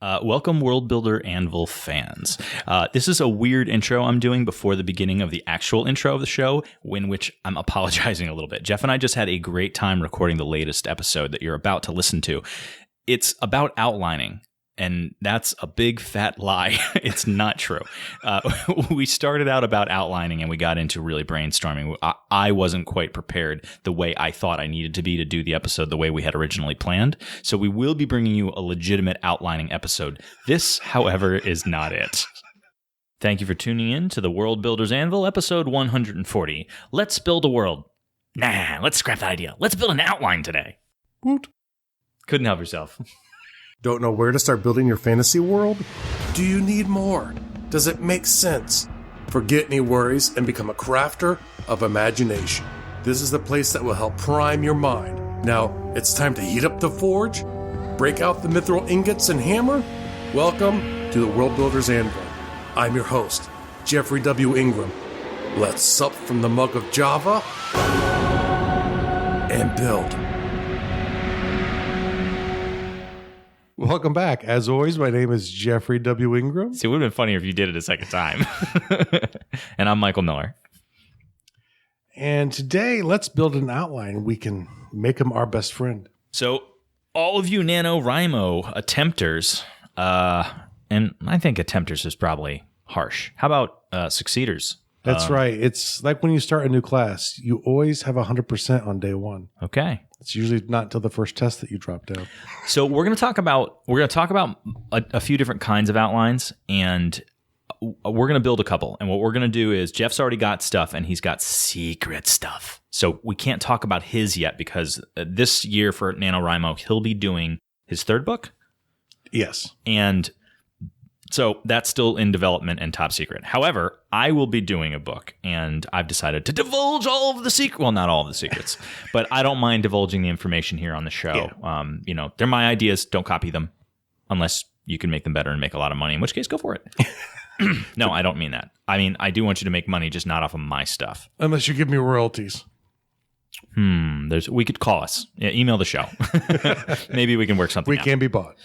Welcome, World Builder Anvil fans. This is a weird intro I'm doing before the beginning of the actual intro of the show, in which I'm apologizing a little bit. Jeff and I just had a great time recording the latest episode that you're about to listen to. It's about outlining, and that's a big fat lie. It's not true. We started out about outlining, and we got into really brainstorming. I wasn't quite prepared the way I thought I needed to be to do the episode the way we had originally planned. So we will be bringing you a legitimate outlining episode. This, however, is not it. Thank you for tuning in to the World Builder's Anvil, episode 140. Let's build a world. Nah, let's scrap that idea. Let's build an outline today. Woot. Couldn't help yourself. Don't know where to start building your fantasy world? Do you need more? Does it make sense? Forget any worries and become a crafter of imagination. This is the place that will help prime your mind. Now, it's time to heat up the forge, break out the mithril ingots and hammer. Welcome to the World Builder's Anvil. I'm your host, Jeffrey W. Ingram. Let's sup from the mug of Java and build. Welcome back. As always, my name is Jeffrey W. Ingram. See, it would have been funnier if you did it a second time. And I'm Michael Miller. And today, let's build an outline. We can make him our best friend. So, all of you NaNoWriMo attempters, and I think attempters is probably harsh. How about succeeders? That's right. It's like when you start a new class, you always have 100% on day one. Okay. It's usually not until the first test that you drop down. So we're going to talk about a few different kinds of outlines, and we're going to build a couple. And what we're going to do is Jeff's already got stuff, and he's got secret stuff. So we can't talk about his yet because this year for NaNoWriMo, he'll be doing his third book. Yes. And so that's still in development and top secret. However, I will be doing a book, and I've decided to divulge all of the secrets. Well, not all of the secrets, but I don't mind divulging the information here on the show. Yeah. They're my ideas. Don't copy them unless you can make them better and make a lot of money, in which case, go for it. No, I don't mean that. I mean, I do want you to make money, just not off of my stuff. Unless you give me royalties. We could call us. Yeah, email the show. Maybe we can work something out. We can be bought.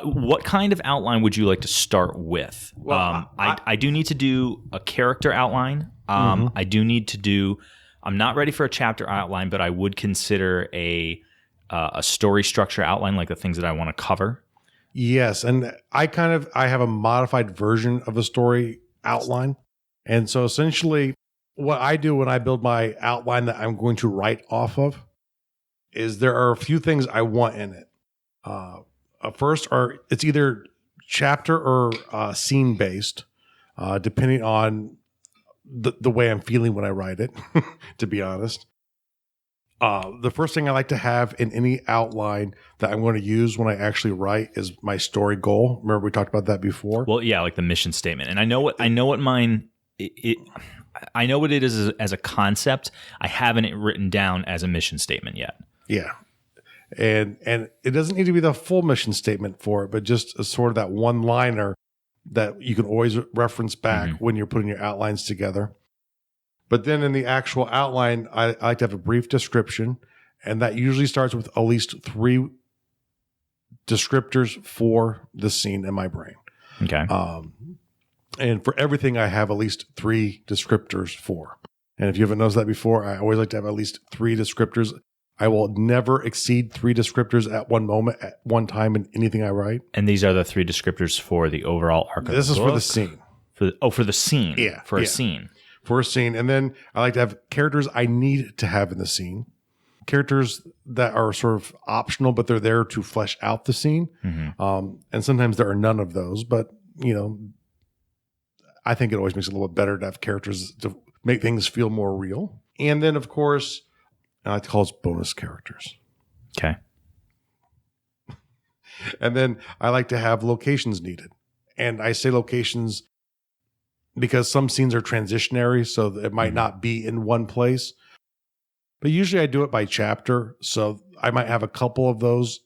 What kind of outline would you like to start with? Well, I do need to do a character outline. I do need to do. I'm not ready for a chapter outline, but I would consider a story structure outline, like the things that I want to cover. Yes, and I have a modified version of a story outline, and so essentially, what I do when I build my outline that I'm going to write off of is there are a few things I want in it. First, it's either chapter or scene based, depending on the way I'm feeling when I write it, to be honest. The first thing I like to have in any outline that I'm going to use when I actually write is my story goal. Remember we talked about that before? Well, yeah, like the mission statement. And I know what mine I know what it is as a concept. I haven't it written down as a mission statement yet. Yeah. And it doesn't need to be the full mission statement for it, but just a sort of that one-liner that you can always reference back when you're putting your outlines together. But then in the actual outline, I like to have a brief description, and that usually starts with at least 3 descriptors for the scene in my brain. Okay. And for everything, I have at least 3 descriptors for. And if you haven't noticed that before, I always like to have at least 3 descriptors. I will never exceed 3 descriptors at one moment, at one time in anything I write. And these are the 3 descriptors for the overall arc of the book? This is for the scene. For the scene. Yeah. A scene. For a scene. And then I like to have characters I need to have in the scene. Characters that are sort of optional, but they're there to flesh out the scene. And sometimes there are none of those, but, I think it always makes it a little bit better to have characters to make things feel more real. And then, of course, I like to call it bonus characters. Okay. And then I like to have locations needed. And I say locations because some scenes are transitionary, so it might not be in one place. But usually I do it by chapter. So I might have a couple of those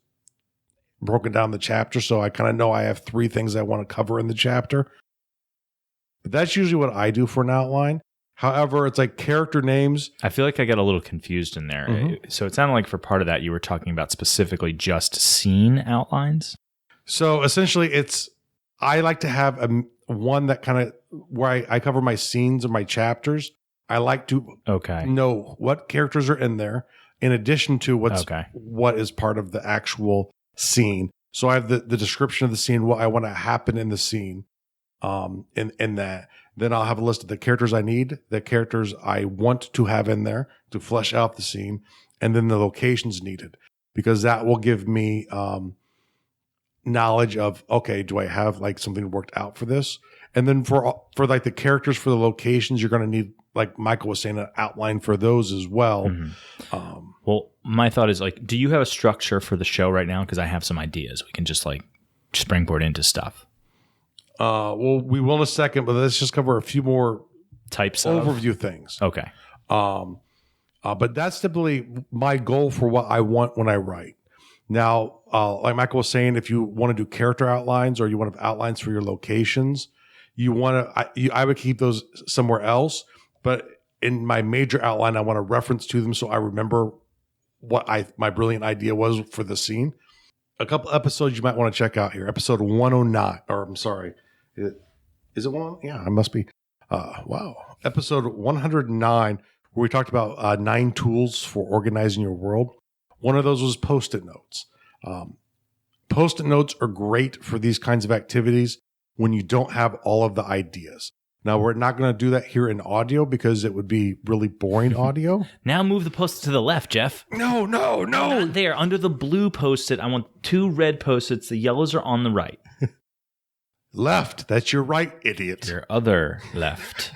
broken down the chapter. So I kind of know I have 3 things I want to cover in the chapter. But that's usually what I do for an outline. However, it's like character names. I feel like I got a little confused in there. So it sounded like for part of that, you were talking about specifically just scene outlines. So essentially, I like to have one that kind of where I cover my scenes and my chapters. I like to know what characters are in there, in addition to what is part of the actual scene. So I have the description of the scene, what I want to happen in the scene, in that. Then I'll have a list of the characters I need, the characters I want to have in there to flesh out the scene, and then the locations needed, because that will give me knowledge of, okay, do I have like something worked out for this? And then for like the characters for the locations, you're going to need, like Michael was saying, an outline for those as well. Mm-hmm. Well, my thought is like, do you have a structure for the show right now? Because I have some ideas. We can just like springboard into stuff. Well, we will in a second, but let's just cover a few more types overview things. Okay. But that's typically my goal for what I want when I write. Now, like Michael was saying, if you want to do character outlines or you want to have outlines for your locations, I would keep those somewhere else. But in my major outline, I want to reference to them so I remember what my brilliant idea was for the scene. A couple episodes you might want to check out here. Episode 109, or I'm sorry, is it one? Yeah, it must be. Wow. Episode 109, where we talked about 9 tools for organizing your world. One of those was Post-it notes. Post-it notes are great for these kinds of activities when you don't have all of the ideas. Now, we're not going to do that here in audio because it would be really boring audio. Now move the post-it to the left, Jeff. No. Not there. Under the blue post-it, I want 2 red post-its. The yellows are on the right. Left. That's your right, idiot. Your other left.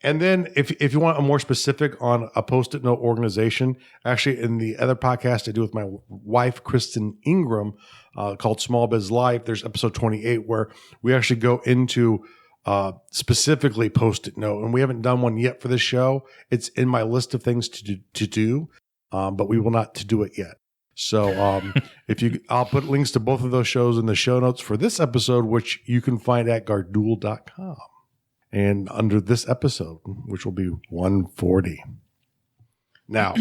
And then if you want a more specific on a Post-it note organization, actually in the other podcast I do with my wife, Kristen Ingram, called Small Biz Life, there's episode 28 where we actually go into specifically Post-it note. And we haven't done one yet for this show. It's in my list of things to do, but we will not to do it yet. So I'll put links to both of those shows in the show notes for this episode, which you can find at garduel.com. And under this episode, which will be 140. Now,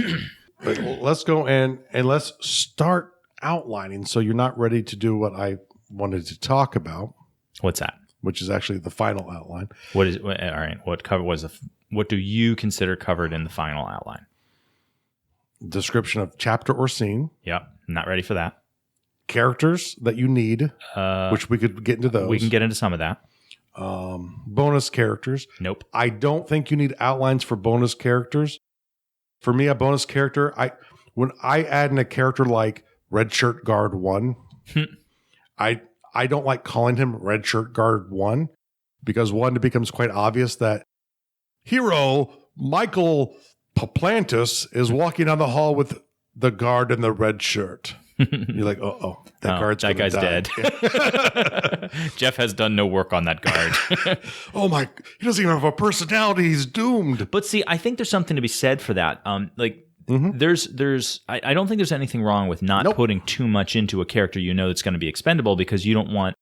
let's go in and let's start outlining. So you're not ready to do what I wanted to talk about. What's that? Which is actually the final outline. All right. What do you consider covered in the final outline? Description of chapter or scene. Yep. Not ready for that. Characters that you need, which we could get into those. We can get into some of that. Bonus characters. Nope. I don't think you need outlines for bonus characters. For me, a bonus character, when I add in a character like Red Shirt Guard 1, I don't like calling him Red Shirt Guard 1 because one, it becomes quite obvious that hero Michael Paplantis is walking down the hall with the guard in the red shirt. You're like, that guy's dead. Jeff has done no work on that guard. He doesn't even have a personality. He's doomed. But see, I think there's something to be said for that. I don't think there's anything wrong with not putting too much into a character that's going to be expendable, because you don't want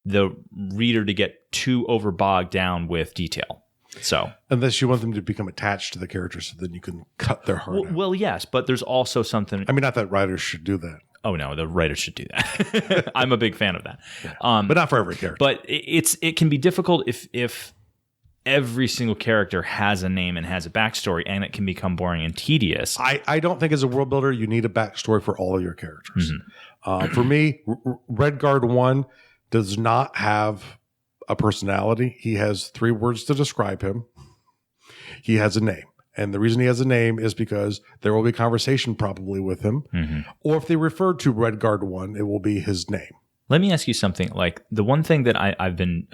the reader to get too bogged down with detail. So unless you want them to become attached to the characters, so then you can cut their heart out. Well, yes, but there's also something. I mean, not that writers should do that. Oh no, the writers should do that. I'm a big fan of that. Yeah. But not for every character. But it can be difficult if every single character has a name and has a backstory, and it can become boring and tedious. I don't think as a world builder you need a backstory for all of your characters. Mm-hmm. For me, Red Guard 1 does not have a personality. He has 3 words to describe him. He has a name. And the reason he has a name is because there will be conversation probably with him. Mm-hmm. Or if they refer to Red Guard 1, it will be his name. Let me ask you something. Like, the one thing that I've been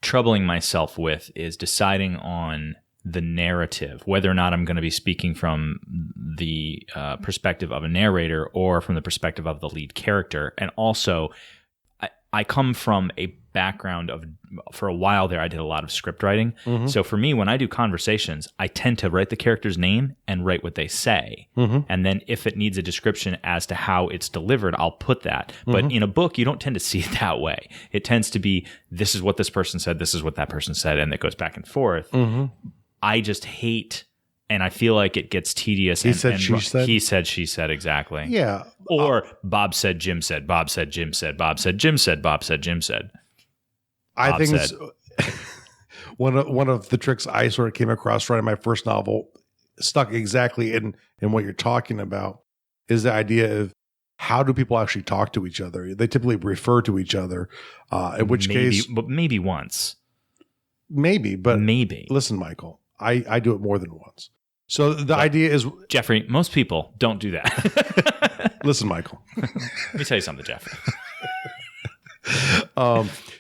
troubling myself with is deciding on the narrative, whether or not I'm going to be speaking from the perspective of a narrator or from the perspective of the lead character. And also, I come from a background for a while there, I did a lot of script writing. Mm-hmm. So for me, when I do conversations, I tend to write the character's name and write what they say. Mm-hmm. And then if it needs a description as to how it's delivered, I'll put that. Mm-hmm. But in a book, you don't tend to see it that way. It tends to be, this is what this person said, this is what that person said, and it goes back and forth. Mm-hmm. I just hate And I feel like it gets tedious. He said, she said? He said, she said, exactly. Yeah. Or Bob said, Jim said, Bob said, Jim said, Bob said, Jim said, Bob said, Jim said. I think it's one of the tricks I sort of came across writing my first novel, stuck exactly in what you're talking about, is the idea of how do people actually talk to each other? They typically refer to each other, in which case... But maybe once. Maybe, but... Maybe. Listen, Michael, I do it more than once. So the idea is... Jeffrey, most people don't do that. Listen, Michael. Let me tell you something, Jeff.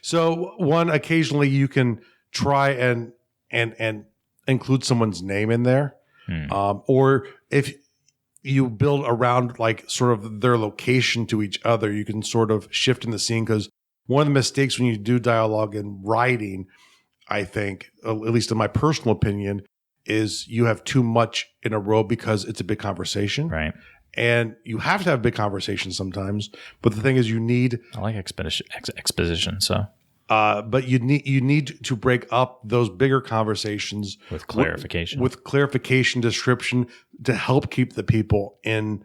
So one, occasionally you can try and include someone's name in there. Or if you build around like sort of their location to each other, you can sort of shift in the scene, because one of the mistakes when you do dialogue and writing, I think, at least in my personal opinion, is you have too much in a row because it's a big conversation. Right. And you have to have big conversations sometimes. But the thing is, you need... I like exposition, so... but you need to break up those bigger conversations with clarification, with clarification, description, to help keep the people in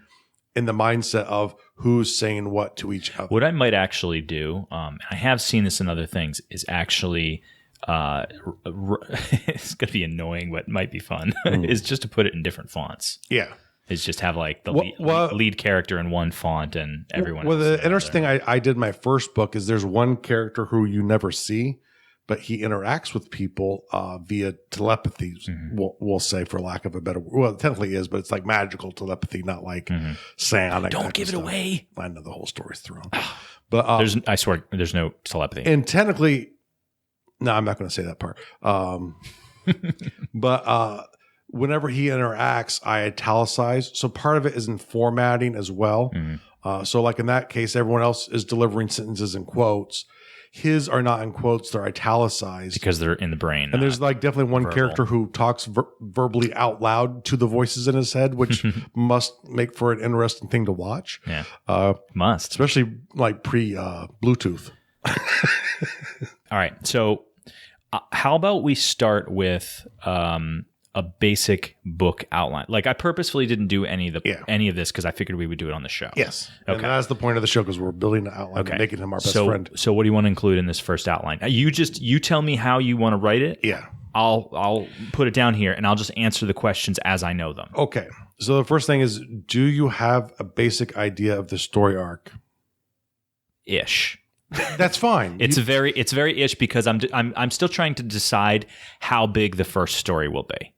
the mindset of who's saying what to each other. What I might actually do, I have seen this in other things, is actually it's going to be annoying, but might be fun. Is just to put it in different fonts. Yeah. Is just have like the lead character in one font and everyone else. The interesting thing I did in my first book is there's one character who you never see, but he interacts with people via telepathy, we'll say, for lack of a better word. Well, it technically is, but it's like magical telepathy, not like psionic. Don't give it away. I know the whole story's thrown. But I swear there's no telepathy. And technically, no, I'm not going to say that part. But whenever he interacts, I italicize. So part of it is in formatting as well. So like in that case, everyone else is delivering sentences in quotes. His are not in quotes. They're italicized. Because they're in the brain. And there's like definitely one character who talks verbally out loud to the voices in his head, which must make for an interesting thing to watch. Yeah. Must. Especially like pre-Bluetooth. All right. So how about we start with a basic book outline? Like I purposefully didn't do any of this because I figured we would do it on the show. Yes. Okay. And that's the point of the show, because we're building an outline and making him our best friend. So what do you want to include in this first outline? You tell me how you want to write it. Yeah. I'll put it down here and I'll just answer the questions as I know them. Okay. So the first thing is, do you have a basic idea of the story arc? Ish. That's fine. It's very ish, because I'm still trying to decide how big the first story will be.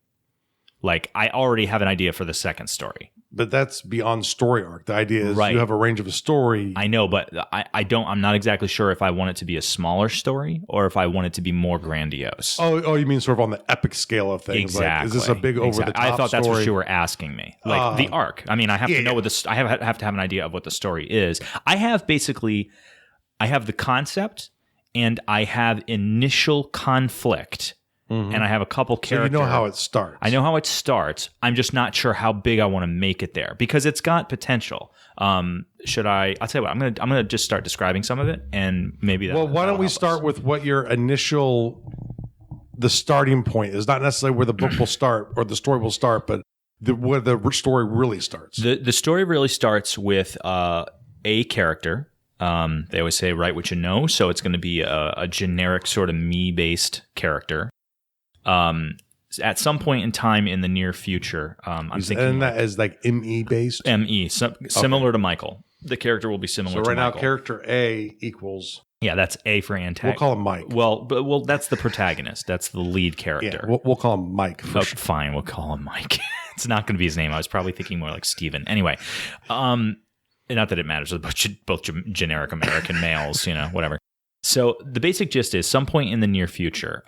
Like I already have an idea for the second story. But that's beyond story arc. The idea is right. You have a range of a story. I know, but I'm not exactly sure if I want it to be a smaller story or if I want it to be more grandiose. Oh, you mean sort of on the epic scale of things? Exactly. Like, is this a big over the top I thought story? That's what you were asking me. Like the arc. I mean, I have to know what I have to have an idea of what the story is. I have the concept and I have initial conflict. And I have a couple characters. So you know how it starts. I know how it starts. I'm just not sure how big I want to make it there, because it's got potential. I'll tell you what, I'm gonna just start describing some of it, and maybe that. Well, why don't we start with what your the starting point is? Not necessarily where the book will start or the story will start, but where the story really starts. The story really starts with a character. They always say write what you know, so it's going to be a generic sort of me-based character. At some point in time in the near future, I'm thinking, and that is like ME based. ME, similar to Michael. The character will be similar. So right to now, Michael. character A equals. Yeah, that's A for antagonist. We'll call him Mike. Well, that's the protagonist. That's the lead character. Yeah, we'll call him Mike. Fine, we'll call him Mike. It's not going to be his name. I was probably thinking more like Steven. Anyway, not that it matters. They're both generic American males. Whatever. So the basic gist is some point in the near future,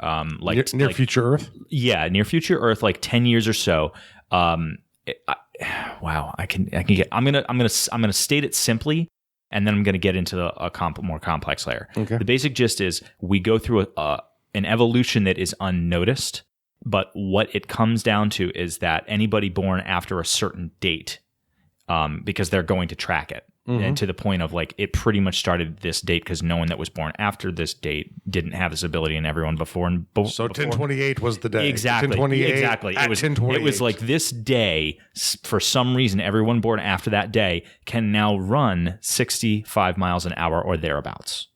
near future Earth. Yeah, near future Earth, like 10 years or so. I'm gonna state it simply, and then I'm gonna get into the more complex layer. Okay. The basic gist is we go through an evolution that is unnoticed, but what it comes down to is that anybody born after a certain date, because they're going to track it. And to the point of like, it pretty much started this date because no one that was born after this date didn't have this ability, and everyone before. So 1028 was the day. Exactly. 1028 Exactly. At It was 1028. It was like this day, for some reason, everyone born after that day can now run 65 miles an hour or thereabouts.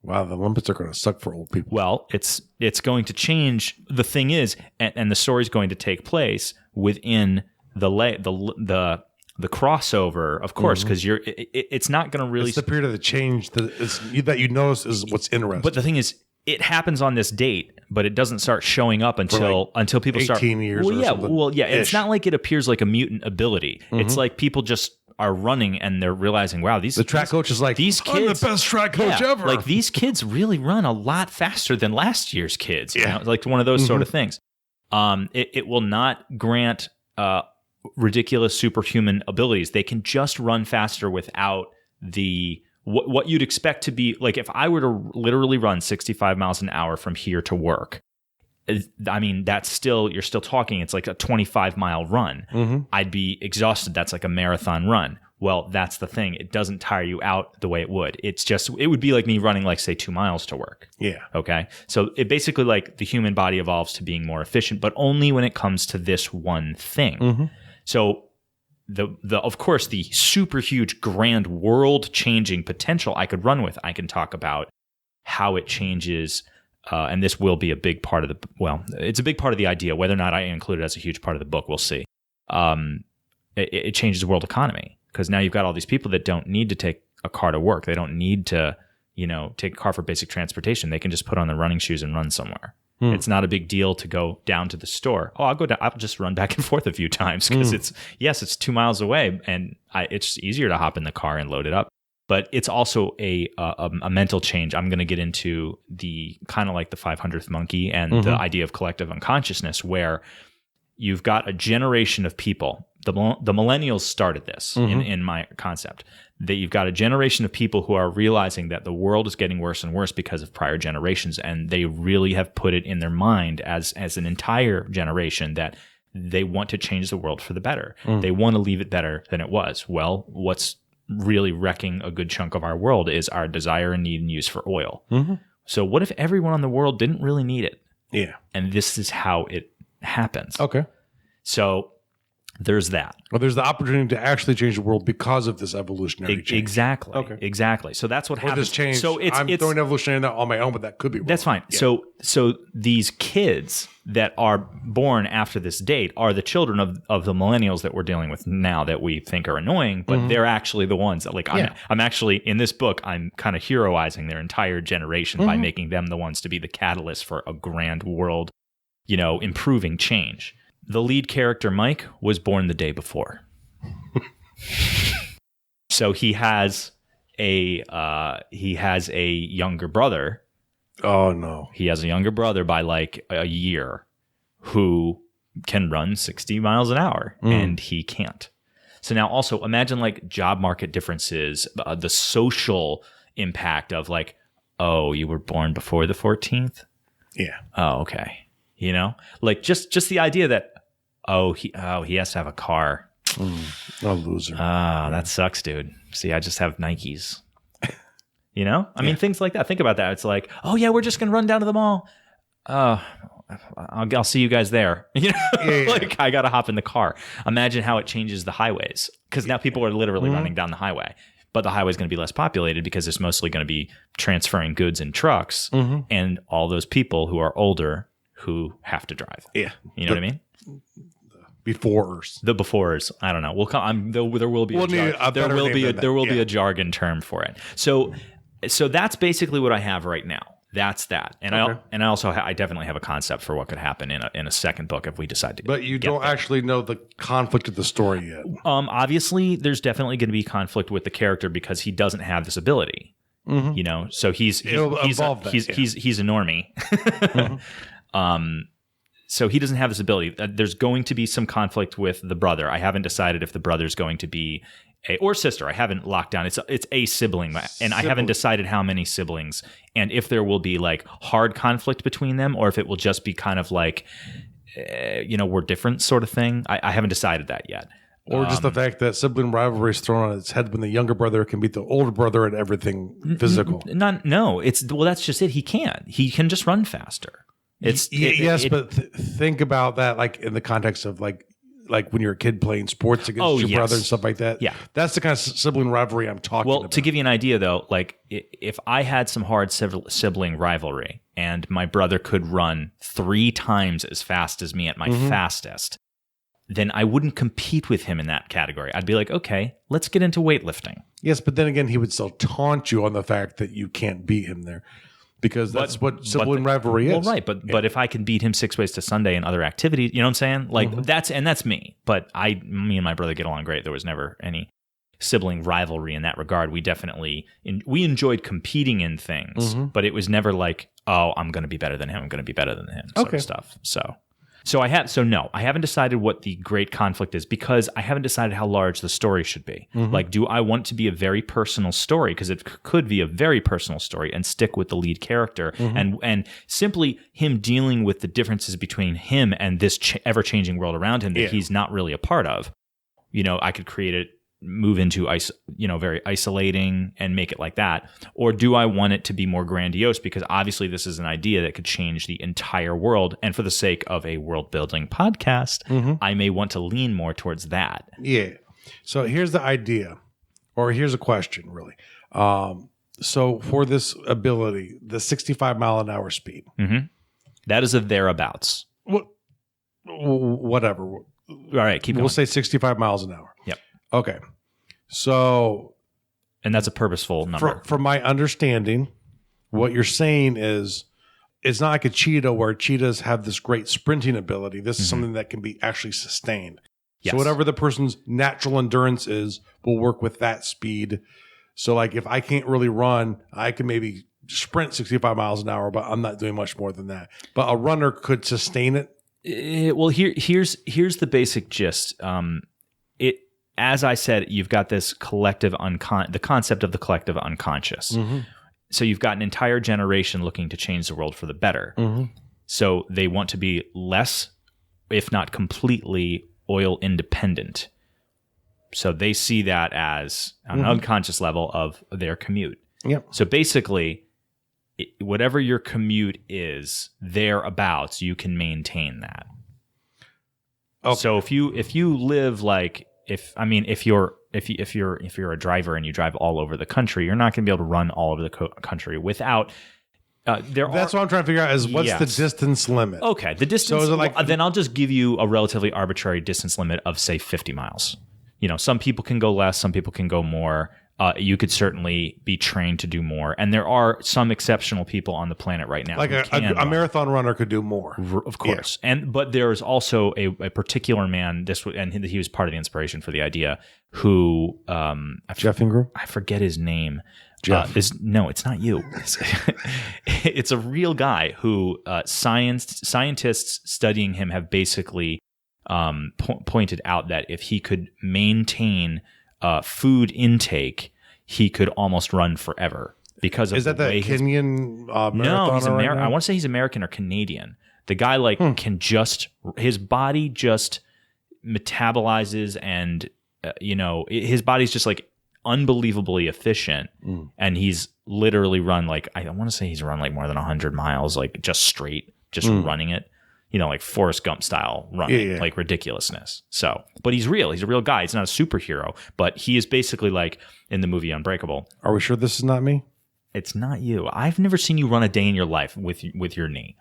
Wow, the Olympics are going to suck for old people. Well, it's going to change. The thing is, and the story's going to take place within the crossover, of course, because it's not going to really. It's the period of the change that you notice is what's interesting. But the thing is, it happens on this date, but it doesn't start showing up until people 18 start. years. Well, or yeah, something. well, yeah. It's not like it appears like a mutant ability. It's like people just are running and they're realizing, wow, the track coach is like, these kids, I'm the best track coach ever. Like these kids really run a lot faster than last year's kids. Yeah. You know? Like one of those sort of things. It will not grant ridiculous superhuman abilities. They can just run faster without what you'd expect to be like. If I were to literally run 65 miles an hour from here to work, I mean, you're still talking, it's like a 25-mile run. I'd be exhausted. That's like a marathon run. Well, that's the thing. It doesn't tire you out the way it would. It would be like me running, like, say, 2 miles to work. Yeah. Okay. So it basically, like, the human body evolves to being more efficient, but only when it comes to this one thing. So of course, the super huge, grand, world-changing potential I could run with, I can talk about how it changes. And this will be a big part of it's a big part of the idea. Whether or not I include it as a huge part of the book, we'll see. It changes the world economy because now you've got all these people that don't need to take a car to work. They don't need to, take a car for basic transportation. They can just put on their running shoes and run somewhere. It's not a big deal to go down to the store. Oh, I'll go down. I'll just run back and forth a few times because it's 2 miles away and it's easier to hop in the car and load it up. But it's also a mental change. I'm going to get into the kind of like the 500th monkey and the idea of collective unconsciousness, where you've got a generation of people. The millennials started this in my concept. That you've got a generation of people who are realizing that the world is getting worse and worse because of prior generations, and they really have put it in their mind as an entire generation that they want to change the world for the better. They want to leave it better than it was. Well, what's really wrecking a good chunk of our world is our desire and need and use for oil. So what if everyone in the world didn't really need it? Yeah. And this is how it happens. Okay. So there's that. Well, there's the opportunity to actually change the world because of this evolutionary change. Exactly. Okay. Exactly. So that's what Or happens. this change. So I'm throwing evolutionary on my own, but that could be wrong. That's fine. Yeah. So these kids that are born after this date are the children of the millennials that we're dealing with now that we think are annoying, but they're actually the ones that, like, I'm actually, in this book, I'm kind of heroizing their entire generation by making them the ones to be the catalyst for a grand world, improving change. The lead character, Mike, was born the day before. So he has a younger brother. Oh, no. He has a younger brother by like a year who can run 60 miles an hour and he can't. So now also imagine like job market differences, the social impact of like, oh, you were born before the 14th? Yeah. Oh, okay. Like just the idea that, he has to have a car. A loser. That sucks, dude. See, I just have Nikes. I mean, things like that. Think about that. It's like, oh yeah, we're just gonna run down to the mall. I'll see you guys there. Like I gotta hop in the car. Imagine how it changes the highways, because now people are literally running down the highway, but the highway is going to be less populated because it's mostly going to be transferring goods in trucks, and all those people who are older who have to drive. Yeah, you know what I mean. Beforers. The beforers. I don't know. We'll come. There will be. There will be a jargon term for it. So that's basically what I have right now. That's that. And I definitely have a concept for what could happen in a second book if we decide to. But you don't actually know the conflict of the story yet. Obviously, there's definitely going to be conflict with the character because he doesn't have this ability. So he's a normie. So he doesn't have this ability. There's going to be some conflict with the brother. I haven't decided if the brother's going to be or sister. I haven't locked down. It's a sibling, and I haven't decided how many siblings, and if there will be like hard conflict between them, or if it will just be kind of like, we're different sort of thing. I haven't decided that yet. Or just the fact that sibling rivalry is thrown on its head when the younger brother can beat the older brother at everything physical. That's just it. He can't. He can just run faster. But think about that like in the context of like when you're a kid playing sports against your brother and stuff like that. Yeah. That's the kind of sibling rivalry I'm talking about. Well, to give you an idea though, like if I had some hard sibling rivalry and my brother could run 3 times as fast as me at my fastest, then I wouldn't compete with him in that category. I'd be like, okay, let's get into weightlifting. Yes, but then again, he would still taunt you on the fact that you can't beat him there. Because that's what sibling rivalry is. Well, right, but if I can beat him 6 ways to Sunday in other activities, you know what I'm saying? Like that's me. But me and my brother get along great. There was never any sibling rivalry in that regard. We definitely we enjoyed competing in things, but it was never like, oh, I'm going to be better than him. I'm going to be better than him. Sort of stuff. No, I haven't decided what the great conflict is because I haven't decided how large the story should be. Like, do I want to be a very personal story? Because it could be a very personal story and stick with the lead character and simply him dealing with the differences between him and this ever-changing world around him that he's not really a part of. You know, I could create it, move into very isolating and make it like that, or do I want it to be more grandiose because obviously this is an idea that could change the entire world, and for the sake of a world building podcast I may want to lean more towards that. So here's the idea, or here's a question really. So for this ability, the 65 mile an hour speed, that is a thereabouts. Whatever. All right, keep going. We'll say 65 miles an hour. Yep. Okay. So, and that's a purposeful number. From my understanding, what you're saying is it's not like a cheetah where cheetahs have this great sprinting ability. This is something that can be actually sustained. Yes. So whatever the person's natural endurance is will work with that speed. So like if I can't really run, I can maybe sprint 65 miles an hour, but I'm not doing much more than that. But a runner could sustain it. Well, here's the basic gist. As I said, you've got this collective the concept of the collective unconscious. So you've got an entire generation looking to change the world for the better. So they want to be less, if not completely, oil independent. So they see that as on an unconscious level of their commute. Yep. So basically, whatever your commute is, thereabouts, you can maintain that. Okay. So if you live like if you're a driver and you drive all over the country, you're not going to be able to run all over the country without. That's what I'm trying to figure out is what's the distance limit? Okay, the distance. So then I'll just give you a relatively arbitrary distance limit of say 50 miles. You know, some people can go less, some people can go more. You could certainly be trained to do more, and there are some exceptional people on the planet right now. Like a marathon runner could do more, of course. Yeah. But there is also a particular man. He was part of the inspiration for the idea. Who Jeff Ingram? I forget his name. Jeff. No, it's not you. It's a real guy who scientists studying him have basically pointed out that if he could maintain food intake, he could almost run forever because of is that the Kenyan marathoner? No, he's American. I want to say he's American or Canadian. The guy can just his body just metabolizes and his body's just like unbelievably efficient, and he's literally run like I want to say he's run like more than 100 miles like just straight, running it. Like Forrest Gump style running, like ridiculousness. So, but he's real. He's a real guy. He's not a superhero, but he is basically like in the movie Unbreakable. Are we sure this is not me? It's not you. I've never seen you run a day in your life with your knee.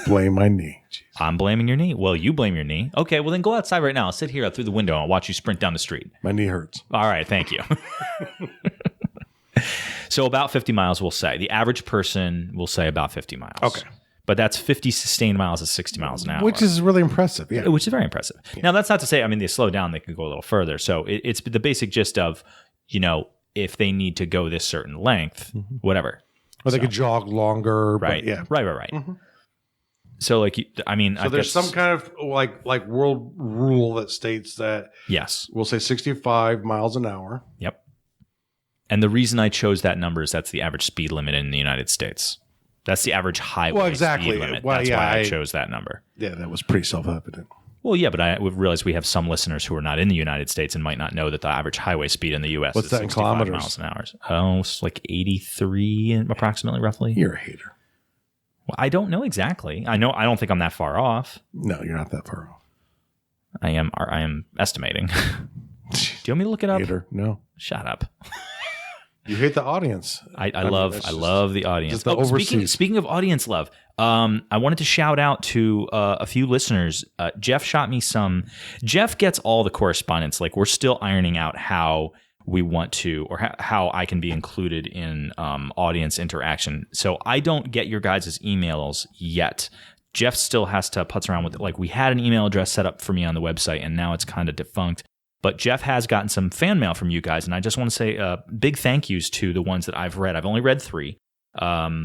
Blame my knee. Jeez. I'm blaming your knee. Well, you blame your knee. Okay, well then go outside right now. I'll sit here through the window and I'll watch you sprint down the street. My knee hurts. All right, thank you. So about 50 miles, we'll say. The average person will say about 50 miles. Okay. But that's 50 sustained miles at 60 miles an hour. Which is really impressive. Yeah. Which is very impressive. Yeah. Now, that's not to say, they slow down, they can go a little further. So it's the basic gist of, if they need to go this certain length, whatever. Or they could jog longer. Right. But yeah. Right. So, so there's some kind of like world rule that states that, yes, we'll say 65 miles an hour. Yep. And the reason I chose that number is that's the average speed limit in the United States. That's the average highway speed limit. That's why I chose that number. Yeah, that was pretty self-evident. Well, yeah, but I would realize we have some listeners who are not in the United States and might not know that the average highway speed in the U.S. What's is that in 65 kilometers? miles an hour. Oh, it's like 83 approximately, roughly. You're a hater. Well, I don't know exactly. I don't think I'm that far off. No, you're not that far off. I am estimating. Do you want me to look it up? Hater. No. Shut up. You hate the audience. I love the audience. Overseas. Speaking of audience love, I wanted to shout out to a few listeners. Jeff shot me some. Jeff gets all the correspondence. Like, we're still ironing out how we want to, or how I can be included in audience interaction. So I don't get your guys' emails yet. Jeff still has to putz around with it. Like, we had an email address set up for me on the website, and now it's kind of defunct. But Jeff has gotten some fan mail from you guys, and I just want to say big thank yous to the ones that I've read. I've only read 3.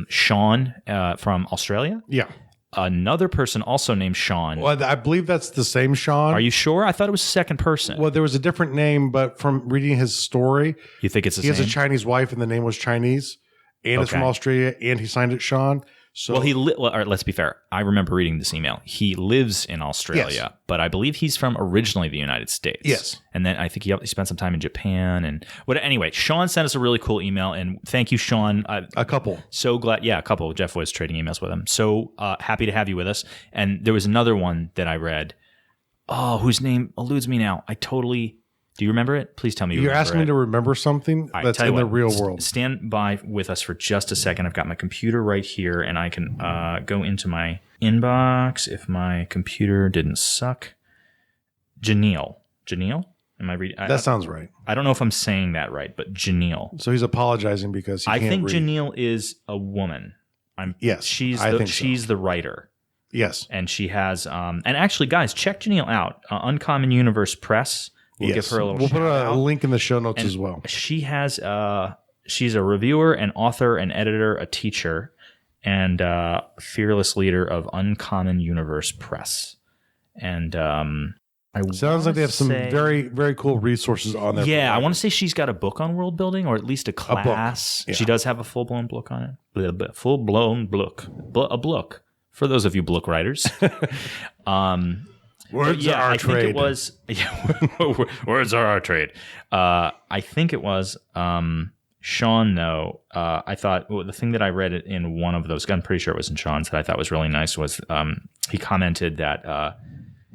Sean from Australia. Yeah. Another person also named Sean. Well, I believe that's the same Sean. Are you sure? I thought it was second person. Well, there was a different name, but from reading his story, You think it's the he same? has a Chinese wife, and the name was Chinese, and it's from Okay. Australia, and he signed it Sean. So, Well, all right, let's be fair. I remember reading this email. He lives in Australia, Yes. but I believe he's from originally the United States. Yes. And then I think he spent some time in Japan. And anyway, Sean sent us a really cool email, and thank you, Sean. a couple. So glad. Yeah, a couple. Jeff was trading emails with him. So happy to have you with us. And there was another one that I read. Oh, whose name eludes me now. Do you remember it? Please tell me you You're remember asking me it. to remember something All right, that's tell you in the what, real world. Stand by with us for just a second. I've got my computer right here, and I can go into my inbox if my computer didn't suck. Janelle? Am I reading? That sounds right. I don't know if I'm saying that right, but Janelle. So he's apologizing because he I can't think read. Janelle is a woman. Yes, she's I think so. she's the writer. Yes. And she has and actually, guys, check Janelle out. Uncommon Universe Press. We'll give her a little We'll put shout a out. link in the show notes And as well. She has she's a reviewer, an author, an editor, a teacher, and fearless leader of Uncommon Universe Press. And Sounds like they have some very, very cool resources on there. Yeah, I want to say she's got a book on world building, or at least a class. Yeah. She does have a full-blown book on it. Full-blown book. A book. For those of you book writers. Words are our trade. Think it was. Yeah, words are our trade. I think it was Sean, though. I thought the thing that I read in one of those, I'm pretty sure it was in Sean's, that I thought was really nice was he commented that,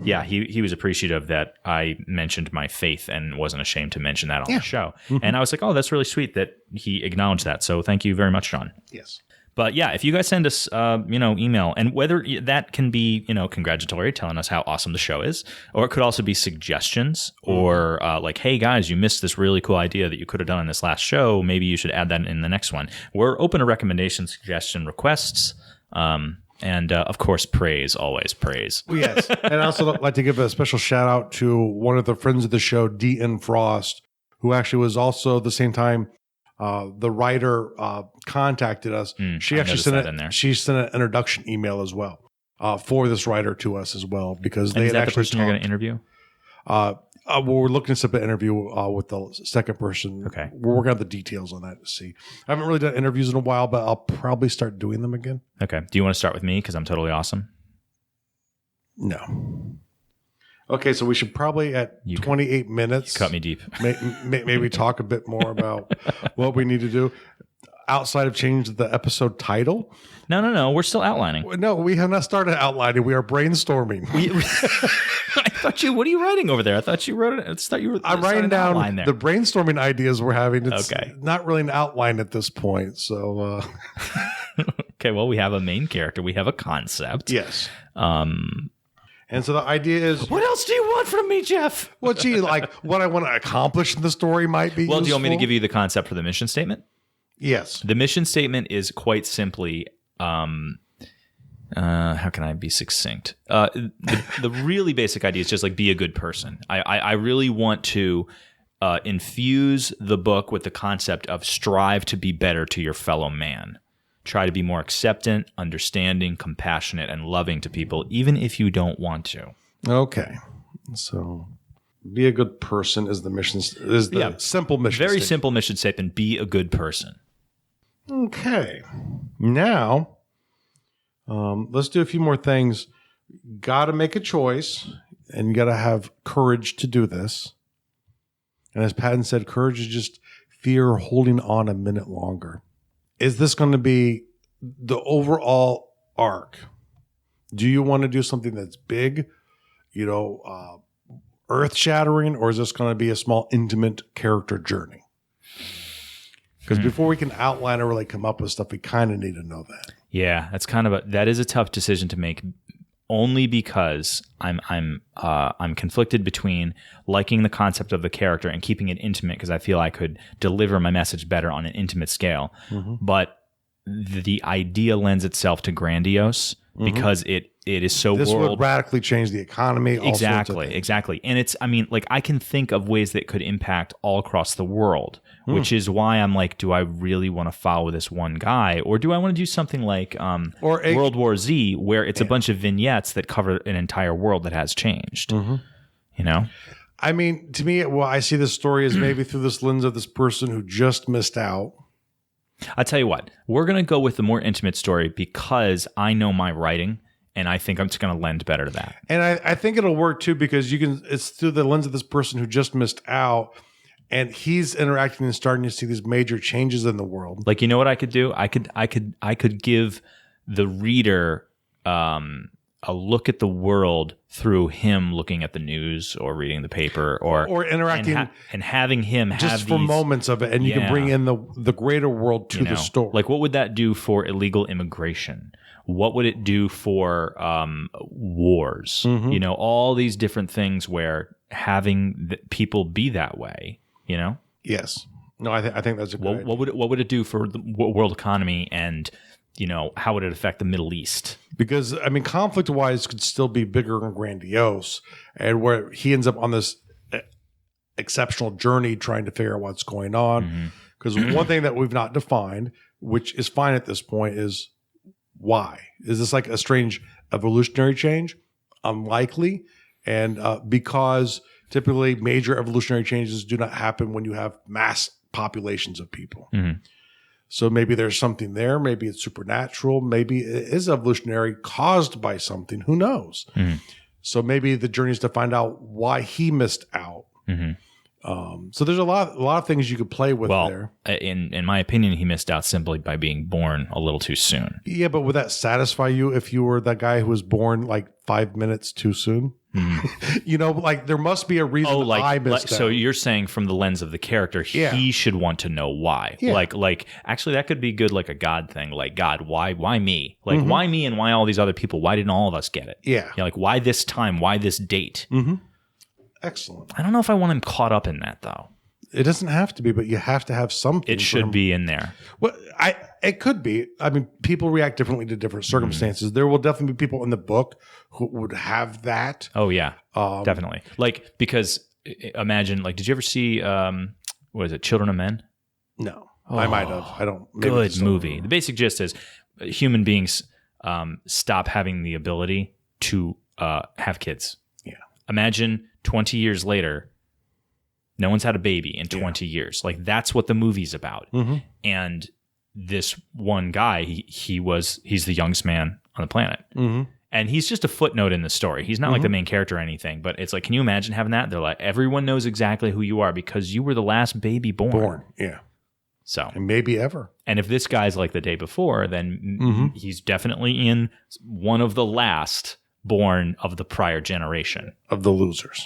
he was appreciative that I mentioned my faith and wasn't ashamed to mention that on the show. Mm-hmm. And I was like, oh, that's really sweet that he acknowledged that. So thank you very much, Sean. Yes. But yeah, if you guys send us, email, and whether that can be, congratulatory, telling us how awesome the show is, or it could also be suggestions, or like, hey guys, you missed this really cool idea that you could have done in this last show. Maybe you should add that in the next one. We're open to recommendations, suggestion, requests, and of course, praise, always praise. Yes. And I also like to give a special shout out to one of the friends of the show, D.N. Frost, who actually was also at the same time the writer contacted us. She actually sent an introduction email as well for this writer to us as well, because they is had that the actually person you're going to interview? We're looking to set up an interview with the second person. Okay. We're working out the details on that to see. I haven't really done interviews in a while, but I'll probably start doing them again. Okay. Do you want to start with me because I'm totally awesome? No. Okay, so we should probably at 28 minutes. Cut me deep. Maybe talk a bit more about what we need to do outside of changing the episode title. No. We're still outlining. No, we have not started outlining. We are brainstorming. I thought you. What are you writing over there? I thought you wrote it. I thought you were. I'm writing down the brainstorming ideas we're having. It's not really an outline at this point. So, okay. Well, we have a main character. We have a concept. Yes. And so the idea is, what else do you want from me, Jeff? What I want to accomplish in the story might be. Well, useful. do you want me to give you the concept for the mission statement? Yes. The mission statement is quite simply, how can I be succinct? The really basic idea is just like be a good person. I really want to infuse the book with the concept of strive to be better to your fellow man. Try to be more acceptant, understanding, compassionate, and loving to people, even if you don't want to. Okay. So be a good person is the simple mission Very statement. simple mission statement. Be a good person. Okay. Now, let's do a few more things. Got to make a choice. and you got to have courage to do this. And as Patton said, courage is just fear holding on a minute longer. Is this going to be the overall arc? Do you want to do something that's big, earth-shattering, or is this going to be a small, intimate character journey? Because before we can outline or really come up with stuff, we kind of need to know that. Yeah, that is a tough decision to make. Only because I'm conflicted between liking the concept of the character and keeping it intimate, because I feel I could deliver my message better on an intimate scale. Mm-hmm. But the idea lends itself to grandiose because it is so This would radically change the economy. Exactly. And I can think of ways that could impact all across the world, which is why I'm like, do I really want to follow this one guy, or do I want to do something like World War Z, where it's a bunch of vignettes that cover an entire world that has changed? I mean, to me, I see this story as maybe through this lens of this person who just missed out. I'll tell you what, we're going to go with the more intimate story because I know my writing, and I think I'm just going to lend better to that. And I think it'll work too, because it's through the lens of this person who just missed out, and he's interacting and starting to see these major changes in the world. Like, you know what I could do? I could give the reader a look at the world through him looking at the news or reading the paper or interacting and having him just for moments of it, and you can bring in the greater world to the story. Like, what would that do for illegal immigration? What would it do for wars? Mm-hmm. All these different things where having people be that way. Yes. No, I think that's a good idea. What would it do for the world economy, and how would it affect the Middle East? Because conflict-wise, could still be bigger and grandiose, and where he ends up on this exceptional journey trying to figure out what's going on. Because one thing that we've not defined, which is fine at this point, is why. Is this like a strange evolutionary change? Unlikely, and because typically major evolutionary changes do not happen when you have mass populations of people. So maybe there's something there. Maybe it's supernatural. Maybe it is evolutionary, caused by something. Who knows? So maybe the journey is to find out why he missed out. So there's a lot of things you could play with there. In my opinion, he missed out simply by being born a little too soon. Yeah, but would that satisfy you if you were that guy who was born like 5 minutes too soon? There must be a reason I missed out. So you're saying from the lens of the character, he should want to know why. Yeah. Like actually that could be good, like a God thing. Like, God, why me? Like, why me and why all these other people? Why didn't all of us get it? Yeah. Like, why this time? Why this date? Excellent. I don't know if I want him caught up in that, though. It doesn't have to be, but you have to have something. It should be in there. Well, it could be. People react differently to different circumstances. There will definitely be people in the book who would have that. Oh yeah, definitely. Like, because imagine, like, did you ever see what is it, Children of Men? No, I might have. I don't. Good movie. The basic gist is human beings stop having the ability to have kids. Yeah. Imagine 20 years later. No one's had a baby in 20 years. Like, that's what the movie's about. And this one guy, he's the youngest man on the planet. And he's just a footnote in the story. He's not like the main character or anything, but it's like, can you imagine having that? They're like, everyone knows exactly who you are because you were the last baby born. Yeah. So, and maybe ever. And if this guy's like the day before, then he's definitely in one of the last born of the prior generation. Of the losers.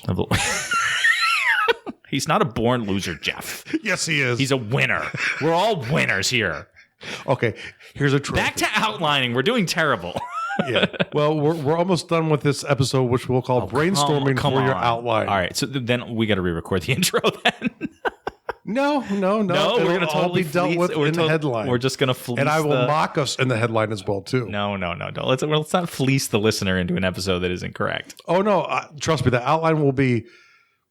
He's not a born loser, Jeff. Yes, he is. He's a winner. We're all winners here. Okay, here's a trophy. Back to outlining. We're doing terrible. Yeah. Well, we're almost done with this episode, which we'll call brainstorming for your outline. All right. So then we got to re-record the intro then. No. We're going to totally be dealt with in the headline. We're just going to fleece. And I will mock us in the headline as well, too. No. Don't. Let's not fleece the listener into an episode that isn't correct. Oh, no. Trust me. The outline will be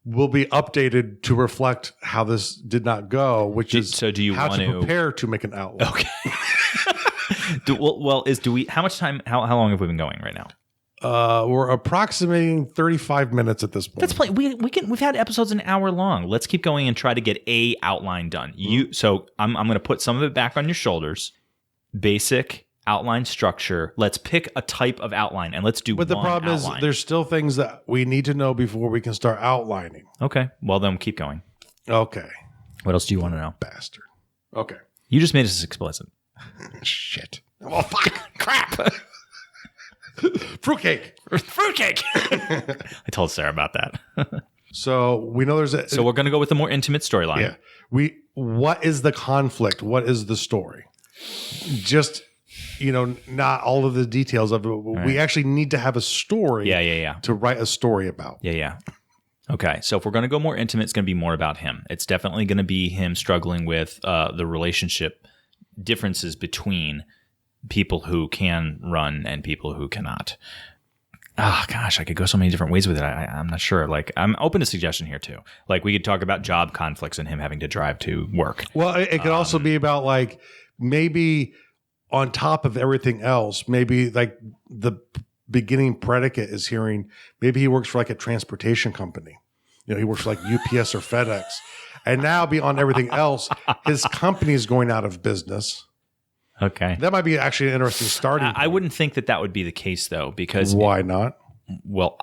updated to reflect how this did not go, which is so do you how want to prepare to make an outline. Okay. How much time, how long have we been going right now? We're approximating 35 minutes at this point. That's plenty. We've had episodes an hour long. Let's keep going and try to get a outline done. So I'm going to put some of it back on your shoulders. Basic outline structure. Let's pick a type of outline and let's do But the problem outline. is there's still things that we need to know before we can start outlining. Okay. Well, then keep going. Okay. What else do you want to know? Bastard. Okay. You just made us explicit. Shit. Oh, fuck. Crap. Fruitcake. Fruitcake. I told Sarah about that. So we know there's a... So we're going to go with the more intimate storyline. Yeah. What is the conflict? What is the story? Just, not all of the details of it. We actually need to have a story to write a story about. Yeah. Okay. So if we're going to go more intimate, it's going to be more about him. It's definitely going to be him struggling with the relationship differences between people who can run and people who cannot. Oh, gosh, I could go so many different ways with it. I'm not sure. Like, I'm open to suggestion here, too. Like, we could talk about job conflicts and him having to drive to work. Well, it could also be about, like, maybe on top of everything else, maybe, like, the beginning predicate is hearing, maybe he works for, like, a transportation company. He works for, like, UPS or FedEx. And now, beyond everything else, his company is going out of business. Okay. That might be actually an interesting starting point. I wouldn't think that would be the case, though, because... Why not? Well,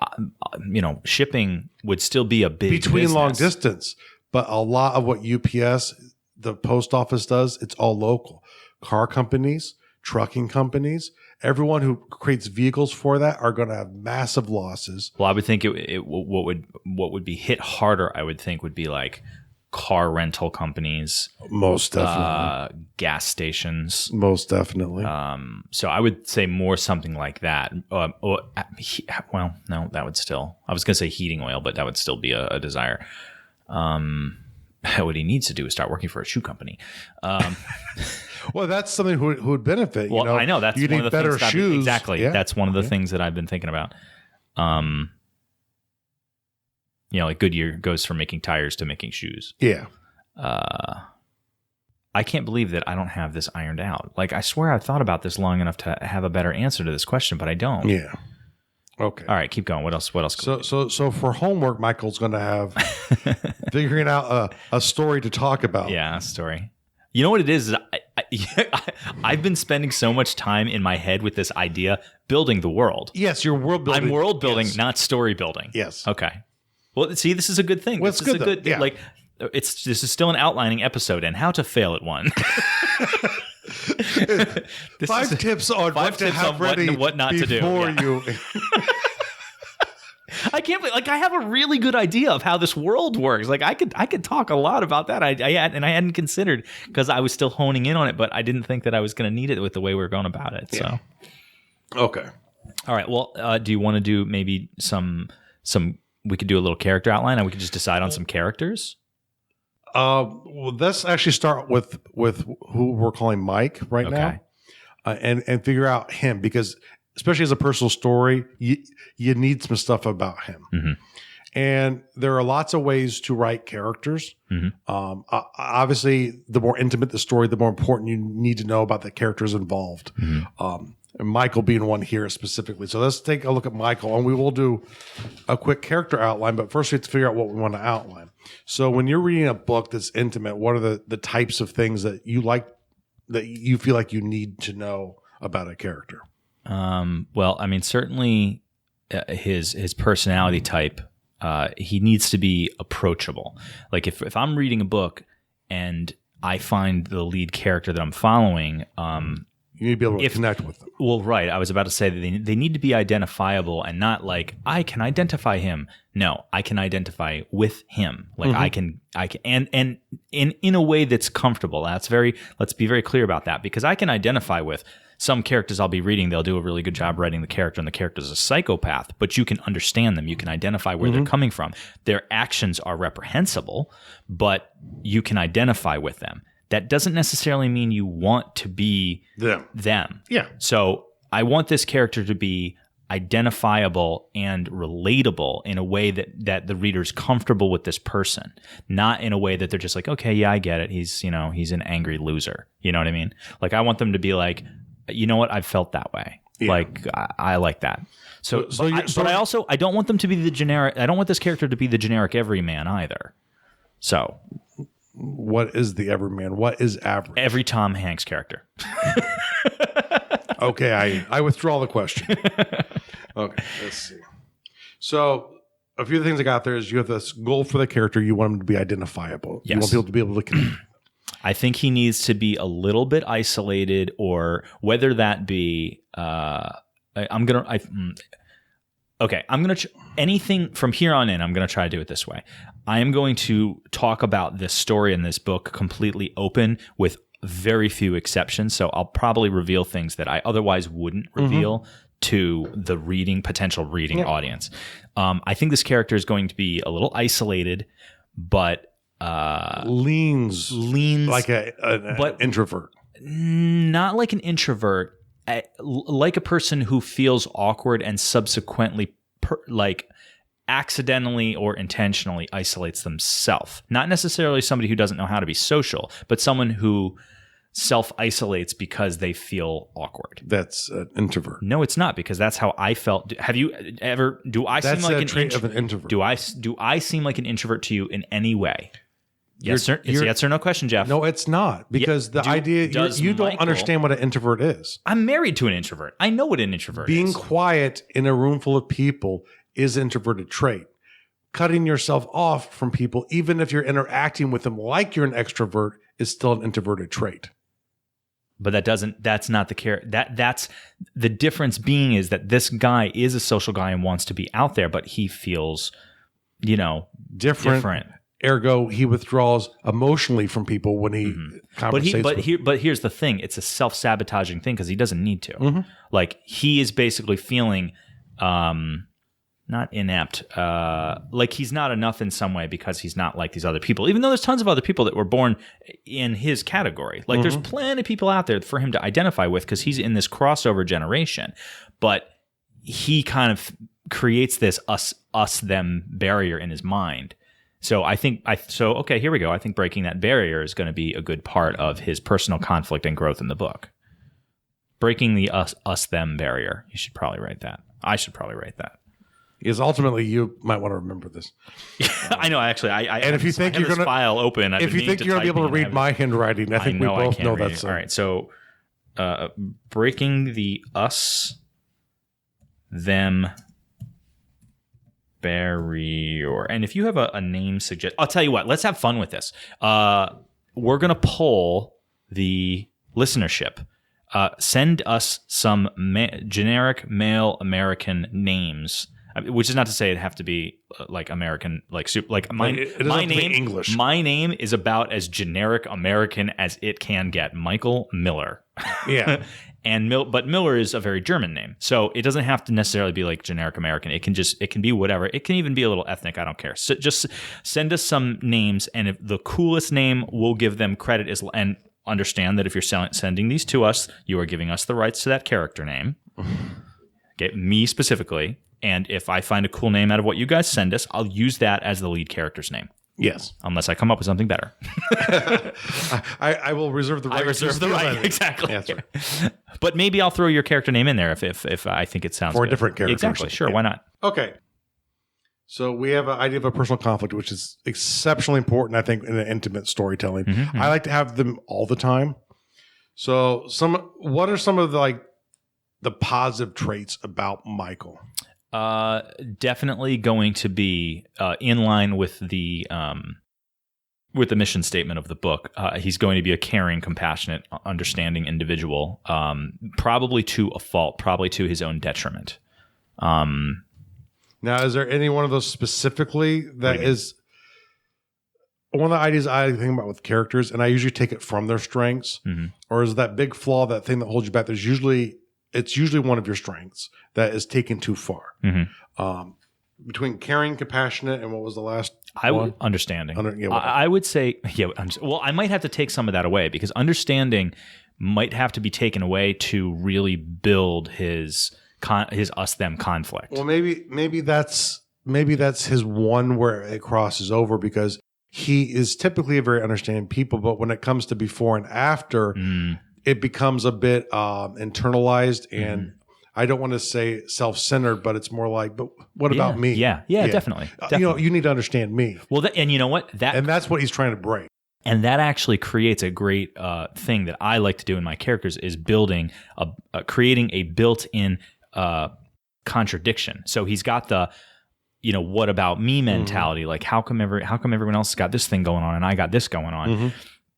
shipping would still be a big between business. Long distance, but a lot of what UPS, the post office does, it's all local. Car companies, trucking companies, everyone who creates vehicles for that are going to have massive losses. Well, I would think what would be hit harder, I would think, would be like car rental companies, most definitely, gas stations, most definitely. So I would say more something like that. Well, no, that would still. I was going to say heating oil, but that would still be a desire. What he needs to do is start working for a shoe company. Well, that's something who would benefit. Well, I know that's you one need of the better things shoes. Exactly, that's one of the things that I've been thinking about. Like Goodyear goes from making tires to making shoes. Yeah. I can't believe that I don't have this ironed out. Like, I swear I've thought about this long enough to have a better answer to this question, but I don't. Yeah. Okay. All right, keep going. What else? So for homework, Michael's going to have figuring out a story to talk about. Yeah, a story. You know what it is? I've been spending so much time in my head with this idea, building the world. Yes, you're world building. I'm world building, not story building. Yes. Okay. Well, see, this is a good thing. Well, this it's is good, a good yeah. like. This is still an outlining episode, and how to fail at one. 5 tips on what to have ready and what not to do before you. I can't believe, like, I have a really good idea of how this world works. Like, I could talk a lot about that. I hadn't considered because I was still honing in on it, but I didn't think that I was going to need it with the way we're going about it. So, Okay. All right. Well, do you want to do maybe some? We could do a little character outline, and we could just decide on some characters. Well, let's actually start with who we're calling Mike right now, and figure out him, because especially as a personal story, you need some stuff about him. Mm-hmm. And there are lots of ways to write characters. Mm-hmm. Obviously, the more intimate the story, the more important you need to know about the characters involved. Mm-hmm. And Michael being one here specifically. So let's take a look at Michael, and we will do a quick character outline. But first, we have to figure out what we want to outline. So when you're reading a book that's intimate, what are the types of things that you like, that you feel like you need to know about a character? Well, I mean, certainly his personality type, he needs to be approachable. Like if I'm reading a book and I find the lead character that I'm following, you need to be able to connect with them. Well, right. I was about to say that they need to be identifiable and not like, I can identify him. No, I can identify with him. Like I can, and in a way that's comfortable. Let's be very clear about that, because I can identify with some characters I'll be reading. They'll do a really good job writing the character, and the character's a psychopath, but you can understand them. You can identify where they're coming from. Their actions are reprehensible, but you can identify with them. That doesn't necessarily mean you want to be them. Yeah. So I want this character to be identifiable and relatable in a way that the reader's comfortable with this person, not in a way that they're just like, okay, yeah, I get it. He's an angry loser. You know what I mean? Like, I want them to be like, you know what? I've felt that way. Yeah. Like, I like that. But I don't want them to be the generic. I don't want this character to be the generic everyman either. So, what is the everyman? What is average? Every Tom Hanks character. Okay, I withdraw the question. Okay, let's see. So a few of the things I got there is you have this goal for the character. You want them to be identifiable. Yes. You want people to be able to connect. I think he needs to be a little bit isolated, or whether that be, anything from here on in, I'm going to try to do it this way. I am going to talk about this story in this book completely open with very few exceptions. So I'll probably reveal things that I otherwise wouldn't reveal to the potential reading audience. I think this character is going to be a little isolated, but leans like an introvert. Not like an introvert, like a person who feels awkward and subsequently accidentally or intentionally isolates themselves. Not necessarily somebody who doesn't know how to be social, but someone who self-isolates because they feel awkward. That's an introvert. No, it's not, because that's how I felt. Have you ever? Do I That's seem like a trait of an introvert? Do I seem like an introvert to you in any way? Yes, sir. It's a yes or no question, Jeff. No, it's not, because the idea you don't understand what an introvert is. I'm married to an introvert. I know what an introvert is. Being quiet in a room full of people is an introverted trait. Cutting yourself off from people, even if you're interacting with them like you're an extrovert, is still an introverted trait. But that's not the care. That's the difference being is that this guy is a social guy and wants to be out there, but he feels, different. Ergo, he withdraws emotionally from people when he conversates. But here's the thing: it's a self-sabotaging thing because he doesn't need to. Like, he is basically feeling not inept, like he's not enough in some way because he's not like these other people. Even though there's tons of other people that were born in his category, like there's plenty of people out there for him to identify with because he's in this crossover generation. But he kind of creates this us-them barrier in his mind. So okay, here we go. I think breaking that barrier is going to be a good part of his personal conflict and growth in the book. Breaking the us-them barrier. You should probably write that. I should probably write that. Because ultimately, you might want to remember this. I know, actually. And if you think you're going to file open, if you think you're going to be able to read my handwriting, I think we both know that's all right. So, breaking the us-them barrier. And if you have a name suggest, I'll tell you what. Let's have fun with this. We're going to poll the listenership. Send us some generic male American names, which is not to say it have to be like American, like super, like my name. English. My name is about as generic American as it can get. Michael Miller. Yeah. But Miller is a very German name, so it doesn't have to necessarily be like generic American. It can be whatever. It can even be a little ethnic. I don't care. So just send us some names, and if the coolest name, we'll give them credit. And understand that if you're sending these to us, you are giving us the rights to that character name. Okay, me specifically. And if I find a cool name out of what you guys send us, I'll use that as the lead character's name. Yes. Unless I come up with something better. I will reserve the right. I reserve the right. Exactly. Yeah, that's right. But maybe I'll throw your character name in there if I think it sounds for good. A different character. Exactly. Sure. Yeah. Why not? Okay. So we have an idea of a personal conflict, which is exceptionally important, I think, in an intimate storytelling. I like to have them all the time. So what are some of the positive traits about Michael? Definitely going to be in line with the mission statement of the book. He's going to be a caring, compassionate, understanding individual, probably to a fault, probably to his own detriment. Now, is there any one of those specifically that is one of the ideas I think about with characters, and I usually take it from their strengths, or is that big flaw, that thing that holds you back? It's usually one of your strengths that is taken too far. Between caring, compassionate, and what was the last one? Understanding. I would say, well, I might have to take some of that away because understanding might have to be taken away to really build his us-them conflict. Well, maybe that's his one where it crosses over, because he is typically a very understanding people, but when it comes to before and after, it becomes a bit internalized, and I don't want to say self-centered, but it's more like, but what about me? Yeah, definitely. You need to understand me. Well, and you know what? And that's what he's trying to break. And that actually creates a great thing that I like to do in my characters is building creating a built-in contradiction. So he's got the, what about me mentality? Like how come everyone else has got this thing going on and I got this going on?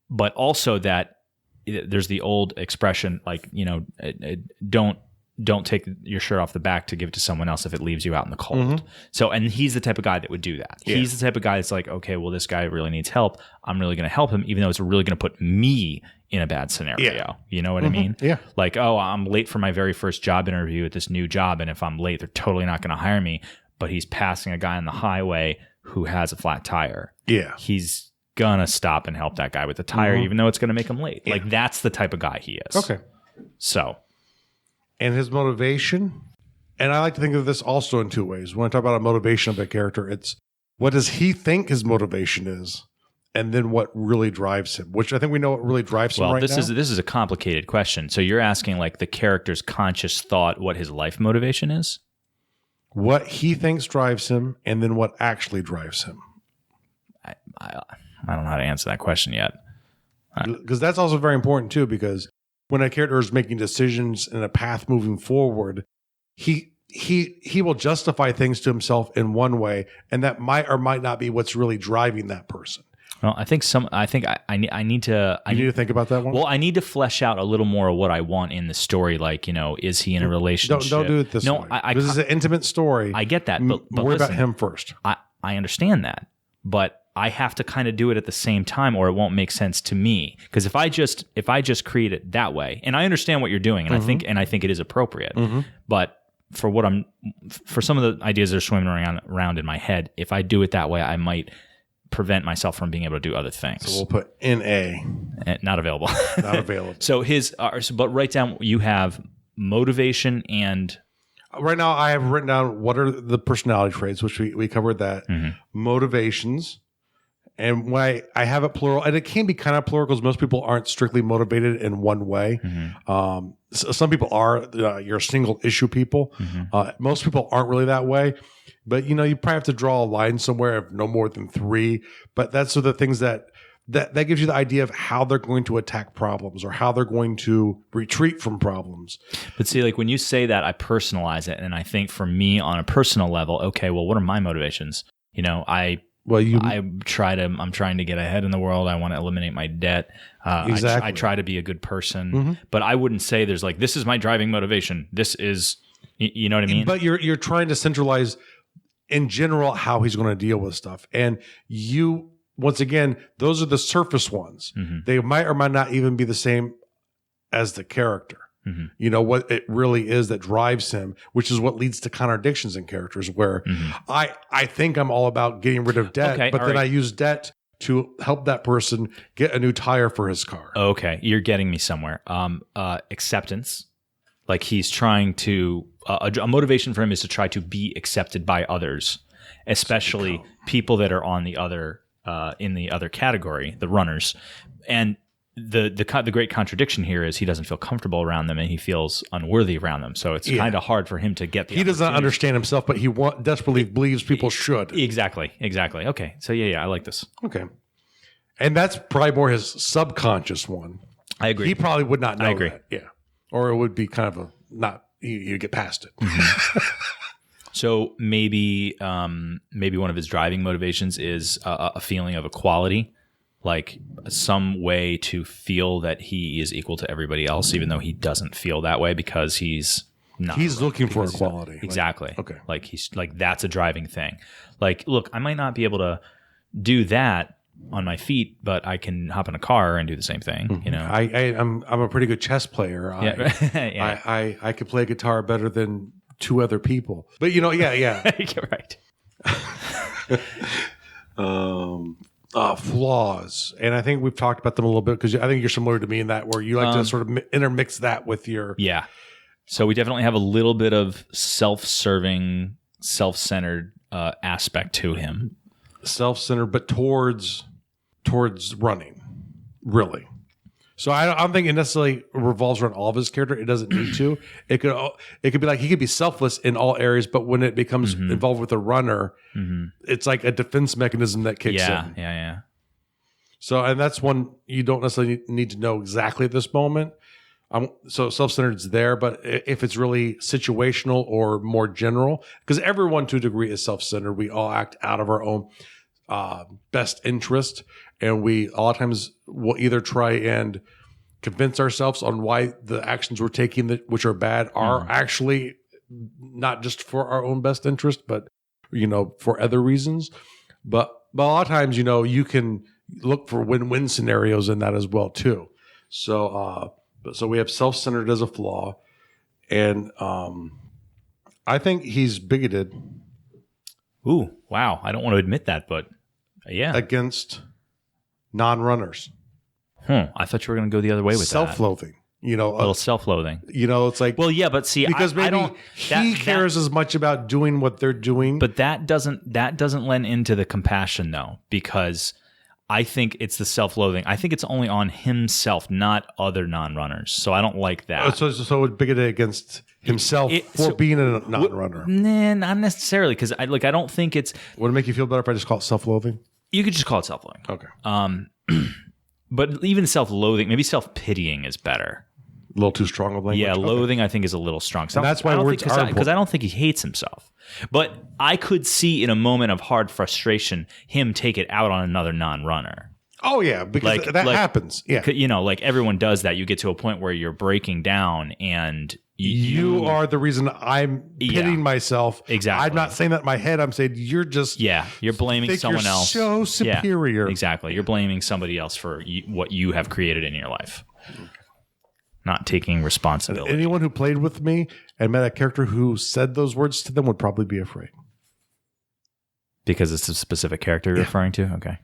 But also that there's the old expression, like, don't take your shirt off the back to give it to someone else if it leaves you out in the cold. So, and he's the type of guy that would do that. Yeah. He's the type of guy that's like, okay, well, this guy really needs help. I'm really going to help him, even though it's really going to put me in a bad scenario. Yeah. You know what I mean? Yeah. Like, oh, I'm late for my very first job interview at this new job. And if I'm late, they're totally not going to hire me. But he's passing a guy on the highway who has a flat tire. Yeah. He's going to stop and help that guy with the tire, even though it's going to make him late. Yeah. Like, that's the type of guy he is. Okay. So. And his motivation, and I like to think of this also in two ways. When I talk about a motivation of a character, it's what does he think his motivation is, and then what really drives him, which I think we know what really drives him right now. Well, this is a complicated question. So you're asking like the character's conscious thought what his life motivation is? What he thinks drives him, and then what actually drives him. I don't know how to answer that question yet. Because that's also very important too, because when a character is making decisions in a path moving forward, he will justify things to himself in one way, and that might or might not be what's really driving that person. Well, I think I need to. You need to think about that one. Well, I need to flesh out a little more of what I want in the story. Like, is he in a relationship? Don't do it this way. This is an intimate story. I get that, but worry about him first. I understand that, but I have to kind of do it at the same time, or it won't make sense to me. Because if I just create it that way, and I understand what you're doing, and I think it is appropriate, but for some of the ideas that are swimming around in my head, if I do it that way, I might prevent myself from being able to do other things. So we'll put NA. Not available. Not available. So but write down, you have motivation and... Right now I have written down what are the personality traits, which we covered that. Motivations. And when I have it plural, and it can be kind of plural because most people aren't strictly motivated in one way. Some people are, you're single issue people. Most people aren't really that way. But, you probably have to draw a line somewhere of no more than 3. But that's sort of the things that gives you the idea of how they're going to attack problems or how they're going to retreat from problems. But see, like when you say that, I personalize it. And I think for me on a personal level, okay, well, what are my motivations? I'm trying to get ahead in the world. I want to eliminate my debt. Exactly. I try to be a good person, but I wouldn't say there's like, this is my driving motivation. This is, you know what I mean? But you're trying to centralize in general how he's going to deal with stuff. And once again, those are the surface ones. They might or might not even be the same as the character. What it really is that drives him, which is what leads to contradictions in characters where I think I'm all about getting rid of debt, but then I use debt to help that person get a new tire for his car. Okay. You're getting me somewhere. Acceptance. Like he's trying to, a motivation for him is to try to be accepted by others, especially people that are on the other, in the other category, the runners. And the great contradiction here is he doesn't feel comfortable around them and he feels unworthy around them. So it's kind of hard for him to get the He does not understand himself, but he desperately believes people should. Exactly. Okay. So yeah, I like this. Okay. And that's probably more his subconscious one. I agree. He probably would not know I agree. that. Yeah. Or it would be kind of you get past it. So maybe one of his driving motivations is a feeling of equality. Like some way to feel that he is equal to everybody else, even though he doesn't feel that way because he's not. He's looking for equality. Exactly. Okay. Like he's like, that's a driving thing. Like, look, I might not be able to do that on my feet, but I can hop in a car and do the same thing. I'm a pretty good chess player. I could play guitar better than 2 other people. But yeah. You're right. Flaws, and I think we've talked about them a little bit because I think you're similar to me in that where you like to sort of intermix that with your So we definitely have a little bit of self-serving, self-centered aspect to him. Self-centered, but towards running, really. So I don't think it necessarily revolves around all of his character. It doesn't need to. It could be like he could be selfless in all areas, but when it becomes involved with a runner, it's like a defense mechanism that kicks in. Yeah. So, and that's one you don't necessarily need to know exactly at this moment. So self-centered is there, but if it's really situational or more general, because everyone to a degree is self-centered, we all act out of our own best interest, and we a lot of times will either try and convince ourselves on why the actions we're taking, which are bad, are actually not just for our own best interest, but for other reasons. But a lot of times, you can look for win-win scenarios in that as well too. So we have self-centered as a flaw, and I think he's bigoted. Ooh, wow! I don't want to admit that, but yeah, against non-runners. I thought you were going to go the other way with self-loathing. A little self-loathing. It's like, well, yeah, but see, because maybe he cares as much about doing what they're doing, but that doesn't lend into the compassion though, because I think it's the self-loathing. I think it's only on himself, not other non-runners. So I don't like that. So it's bigoted against himself for being a non-runner. Nah, not necessarily, because I don't think it's. Would it make you feel better if I just call it self-loathing? You could just call it self-loathing. Okay. But even self-loathing, maybe self-pitying is better. A little too strong of language. Yeah, loathing I think is a little strong. And that's why words are important. Because I don't think he hates himself. But I could see in a moment of hard frustration him take it out on another non-runner. Oh yeah, because that happens. Yeah, like everyone does that. You get to a point where you're breaking down, and you are the reason I'm pitying myself. Exactly. I'm not saying that in my head. I'm saying you're just you're blaming someone else. So superior. Yeah, exactly. You're blaming somebody else for what you have created in your life. Not taking responsibility. And anyone who played with me and met a character who said those words to them would probably be afraid. Because it's a specific character you're referring to? Okay.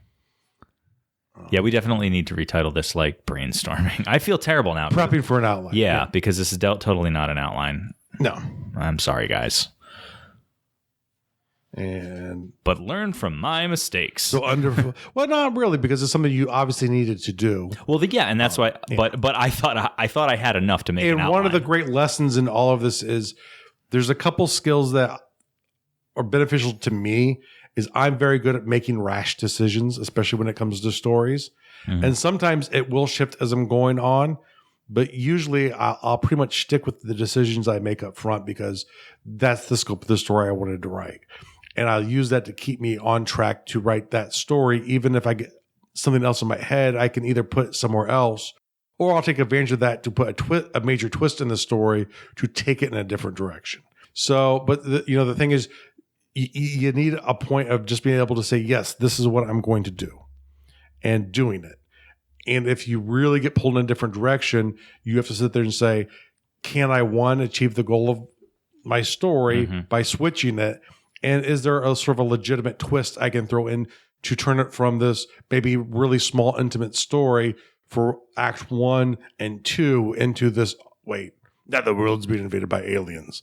Yeah, we definitely need to retitle this like brainstorming. I feel terrible now. Prepping for an outline. Yeah, because this is totally not an outline. No. I'm sorry, guys. But learn from my mistakes. So well, not really, because it's something you obviously needed to do. Well, and that's why. Yeah. But I thought I had enough to make an outline. And one of the great lessons in all of this is there's a couple skills that are beneficial to me. Is I'm very good at making rash decisions, especially when it comes to stories. Mm-hmm. And sometimes it will shift as I'm going on, but usually I'll pretty much stick with the decisions I make up front because that's the scope of the story I wanted to write. And I'll use that to keep me on track to write that story. Even if I get something else in my head, I can either put it somewhere else, or I'll take advantage of that to put a major twist in the story to take it in a different direction. So, but the thing is, you need a point of just being able to say, yes, this is what I'm going to do, and doing it. And if you really get pulled in a different direction, you have to sit there and say, can I, one, achieve the goal of my story by switching it? And is there a sort of a legitimate twist I can throw in to turn it from this maybe really small, intimate story for act 1 and 2 into this, that the world's being invaded by aliens.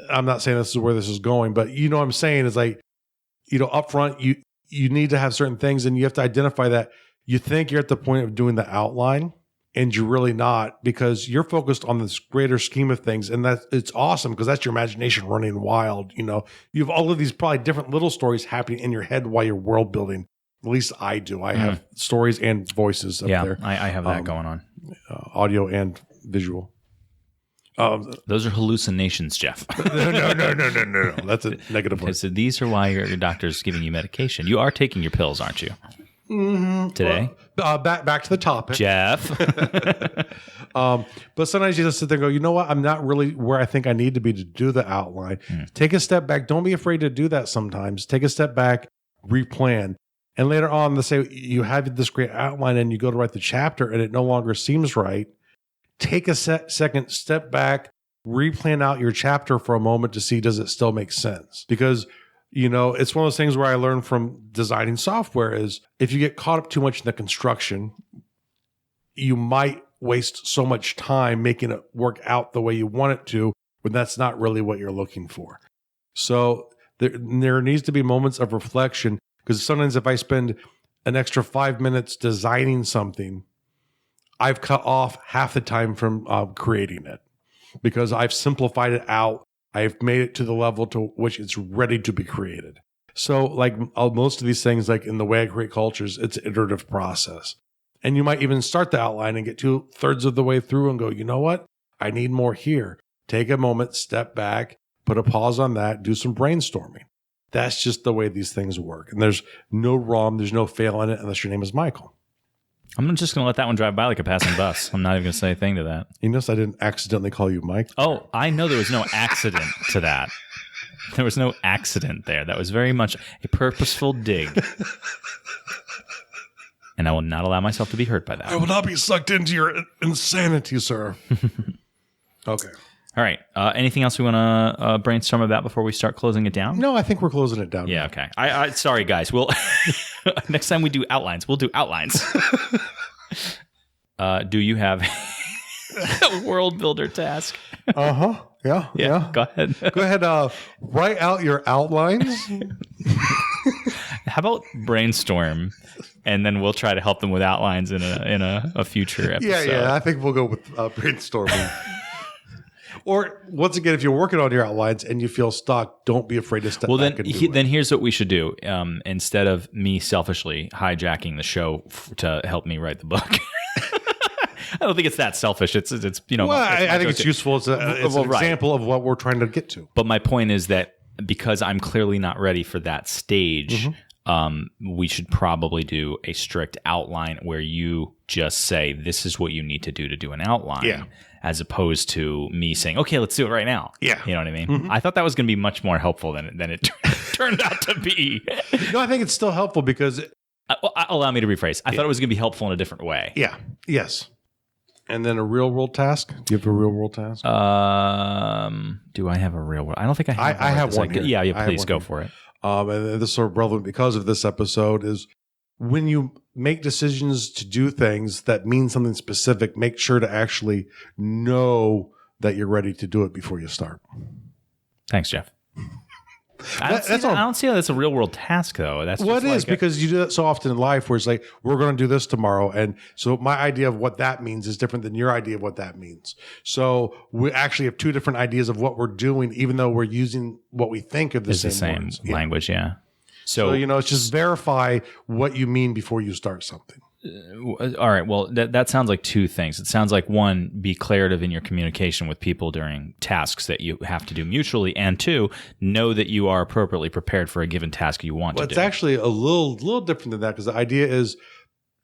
I'm not saying this is where this is going, but what I'm saying is up front, you need to have certain things, and you have to identify that you think you're at the point of doing the outline, and you're really not, because you're focused on this greater scheme of things. And it's awesome because that's your imagination running wild. You have all of these probably different little stories happening in your head while you're world building. At least I do. I have stories and voices up there. Yeah, I have that going on. Audio and visual. Those are hallucinations, Jeff. No. That's a negative word. So these are why your doctor's giving you medication. You are taking your pills, aren't you? Mm-hmm. Today? Back to the topic. Jeff. But sometimes you just sit there and go, you know what? I'm not really where I think I need to be to do the outline. Take a step back. Don't be afraid to do that sometimes. Take a step back, replan. And later on, let's say you have this great outline and you go to write the chapter and it no longer seems right. Take a second, step back, replan out your chapter for a moment to see, does it still make sense? Because, it's one of those things where I learned from designing software is if you get caught up too much in the construction, you might waste so much time making it work out the way you want it to when that's not really what you're looking for. So there needs to be moments of reflection, because sometimes if I spend an extra 5 minutes designing something, I've cut off half the time from creating it because I've simplified it out. I've made it to the level to which it's ready to be created. So like most of these things, like in the way I create cultures, it's an iterative process. And you might even start the outline and get 2/3 of the way through and go, you know what? I need more here. Take a moment, step back, put a pause on that, do some brainstorming. That's just the way these things work. And there's no wrong, there's no fail in it unless your name is Michael. I'm just going to let that one drive by like a passing bus. I'm not even going to say a thing to that. You notice I didn't accidentally call you Mike? Oh, I know there was no accident to that. There was no accident there. That was very much a purposeful dig. And I will not allow myself to be hurt by that. I will not be sucked into your insanity, sir. Okay. All right. Anything else we want to brainstorm about before we start closing it down? No, I think we're closing it down. Yeah, okay. I sorry, guys. We'll next time we do outlines, we'll do outlines. Do you have a world builder task? Uh-huh. Yeah. Go ahead. Go ahead. Write out your outlines. How about brainstorm, and then we'll try to help them with outlines in a future episode. Yeah. I think we'll go with brainstorming. Or once again, if you're working on your outlines and you feel stuck, don't be afraid to step back and do it. Then here's what we should do. Instead of me selfishly hijacking the show to help me write the book. I don't think it's that selfish. It's Well, I think it's useful. It's an example of what we're trying to get to. But my point is that because I'm clearly not ready for that stage, we should probably do a strict outline where you just say, this is what you need to do an outline. Yeah. As opposed to me saying, okay, let's do it right now. Yeah. You know what I mean? I thought that was going to be much more helpful than it turned out to be. No, I think it's still helpful because... allow me to rephrase. I thought it was going to be helpful in a different way. Yeah. Yes. And then a real world task. Do you have a real world task? Do I have a real world? I don't think I have. I have one. Yeah. Please go for it. And this is sort of relevant because of this episode is when you make decisions to do things that mean something specific, make sure to actually know that you're ready to do it before you start. Thanks, Jeff. I don't see how that's a real world task, though. That's what it is, because you do that so often in life where it's like, we're going to do this tomorrow. And so my idea of what that means is different than your idea of what that means. So we actually have two different ideas of what we're doing, even though we're using what we think of the same words. Language. Yeah. So, it's just verify what you mean before you start something. All right. Well, that sounds like two things. It sounds like, one, be declarative in your communication with people during tasks that you have to do mutually, and two, know that you are appropriately prepared for a given task you want to do. It's actually a little different than that, because the idea is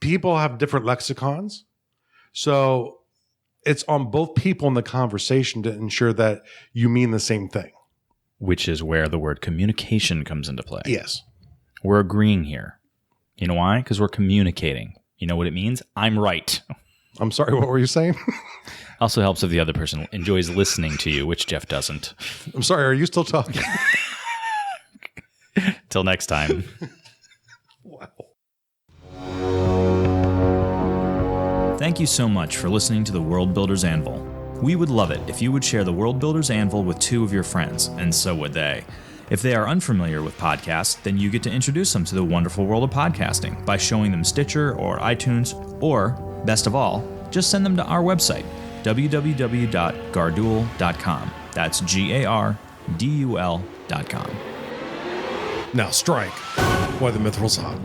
people have different lexicons. So it's on both people in the conversation to ensure that you mean the same thing. Which is where the word communication comes into play. Yes. We're agreeing here. You know why? Because we're communicating. You know what it means? I'm right. I'm sorry, what were you saying? Also helps if the other person enjoys listening to you, which Jeff doesn't. I'm sorry, are you still talking? Till next time. Wow. Thank you so much for listening to the World Builders Anvil. We would love it if you would share the World Builders Anvil with 2 of your friends, and so would they. If they are unfamiliar with podcasts, then you get to introduce them to the wonderful world of podcasting by showing them Stitcher or iTunes, or, best of all, just send them to our website, www.gardul.com. That's GARDUL.com. Now strike while the mithril's hot.